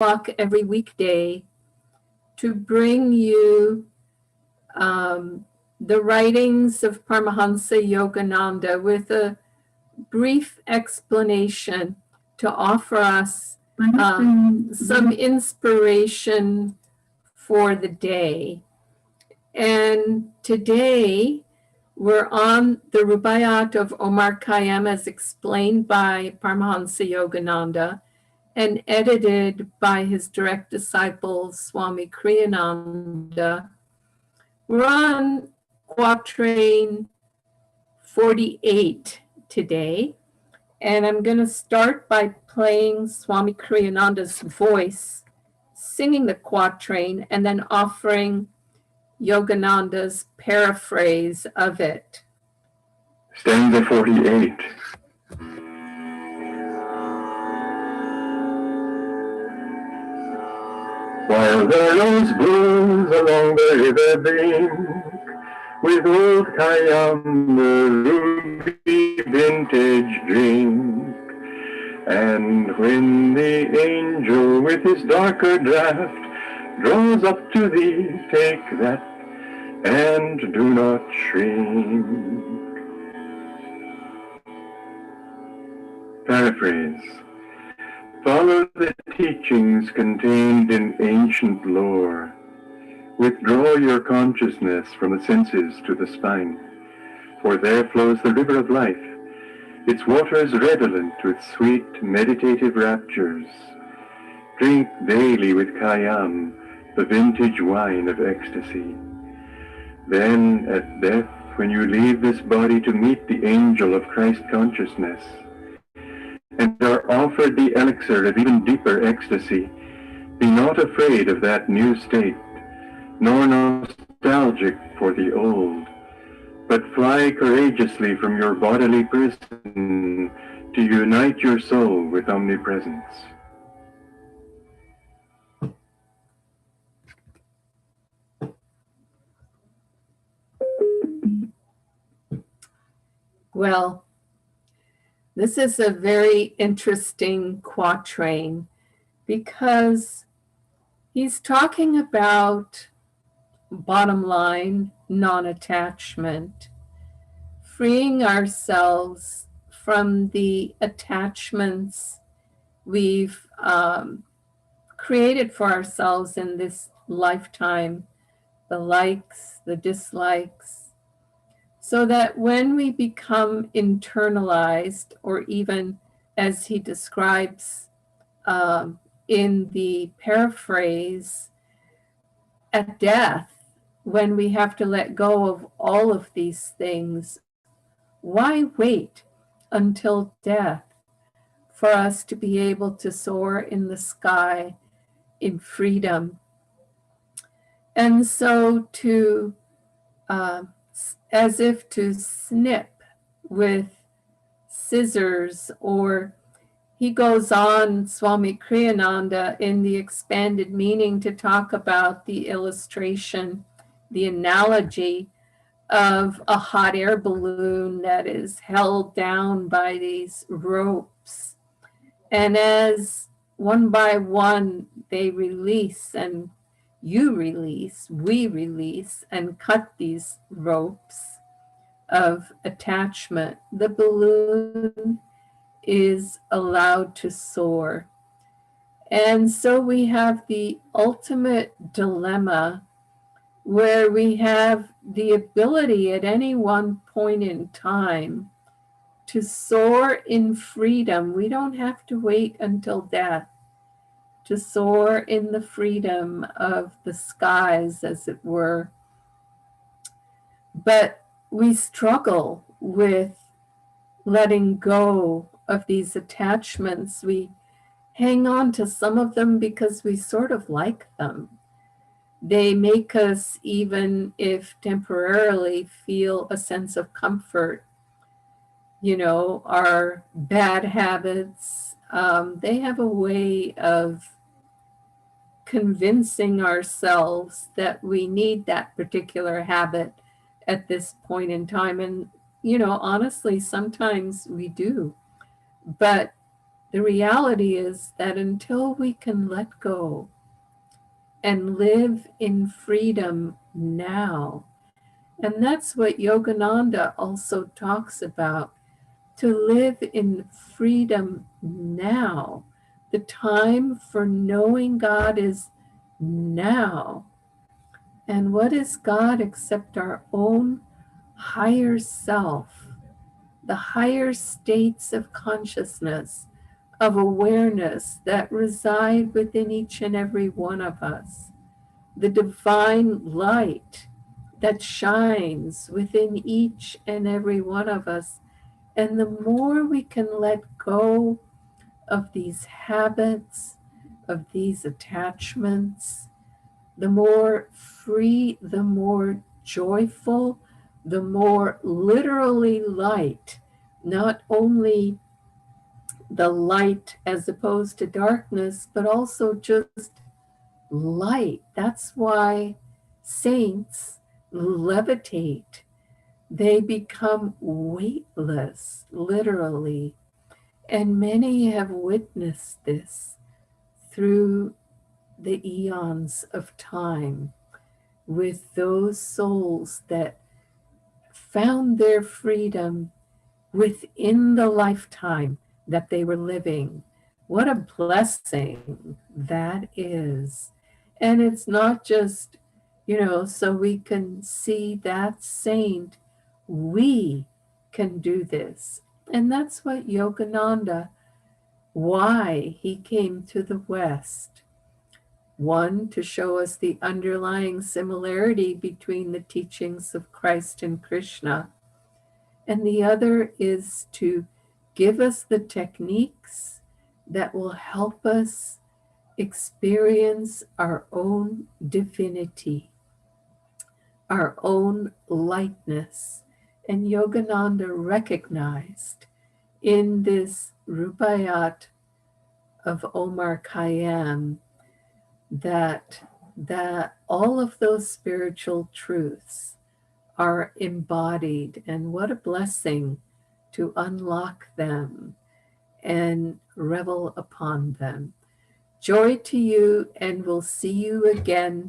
o'clock every weekday to bring you the writings of Paramahansa Yogananda with a brief explanation to offer us some inspiration for the day. And today we're on the Rubaiyat of Omar Khayyam as explained by Paramahansa Yogananda and edited by his direct disciple, Swami Kriyananda. We're on quatrain 48 today, and I'm going to start by playing Swami Kriyananda's voice, singing the quatrain, and then offering Yogananda's paraphrase of it. Stanza 48. While the rose blooms along the river brink, with old Khayyam the ruby vintage drink, and when the angel with his darker draught draws up to thee, take that and do not shrink. Paraphrase. Follow the teachings contained in ancient lore. Withdraw your consciousness from the senses to the spine, for there flows the river of life, its waters redolent with sweet meditative raptures. Drink daily with Khayyam, the vintage wine of ecstasy. Then at death, when you leave this body to meet the angel of Christ consciousness, and are offered the elixir of even deeper ecstasy, be not afraid of that new state, nor nostalgic for the old, but fly courageously from your bodily prison to unite your soul with omnipresence. Well, this is a very interesting quatrain because he's talking about, bottom line, non-attachment, freeing ourselves from the attachments we've created for ourselves in this lifetime, the likes, the dislikes, so that when we become internalized, or even as he describes in the paraphrase, at death, when we have to let go of all of these things, why wait until death for us to be able to soar in the sky in freedom? And so to as if to snip with scissors, or he goes on, Swami Kriyananda, in the expanded meaning to talk about the illustration, the analogy of a hot air balloon that is held down by these ropes. And as one by one they release, and you release, we release, and cut these ropes of attachment, the balloon is allowed to soar. And so we have the ultimate dilemma where we have the ability at any one point in time to soar in freedom. We don't have to wait until death to soar in the freedom of the skies, as it were. But we struggle with letting go of these attachments. We hang on to some of them because we sort of like them. They make us, even if temporarily, feel a sense of comfort. You know, our bad habits, they have a way of convincing ourselves that we need that particular habit at this point in time. And, you know, honestly, sometimes we do. But The reality is that until we can let go and live in freedom now, and that's what Yogananda also talks about, to live in freedom now. The time for knowing God is now. And what is God except our own higher self, the higher states of consciousness, of awareness that reside within each and every one of us, the divine light that shines within each and every one of us. And the more we can let go of these habits, of these attachments, the more free, the more joyful, the more literally light, not only the light as opposed to darkness, but also just light. That's why saints levitate. They become weightless, literally. And many have witnessed this through the eons of time with those souls that found their freedom within the lifetime that they were living. What a blessing that is. And it's not just, so we can see that saint, we can do this. And that's what Yogananda, why he came to the West. One, to show us the underlying similarity between the teachings of Christ and Krishna. And the other is to give us the techniques that will help us experience our own divinity, our own lightness. And Yogananda recognized in this Rubaiyat of Omar Khayyam that all of those spiritual truths are embodied, and what a blessing to unlock them and revel upon them. Joy to you, and we'll see you again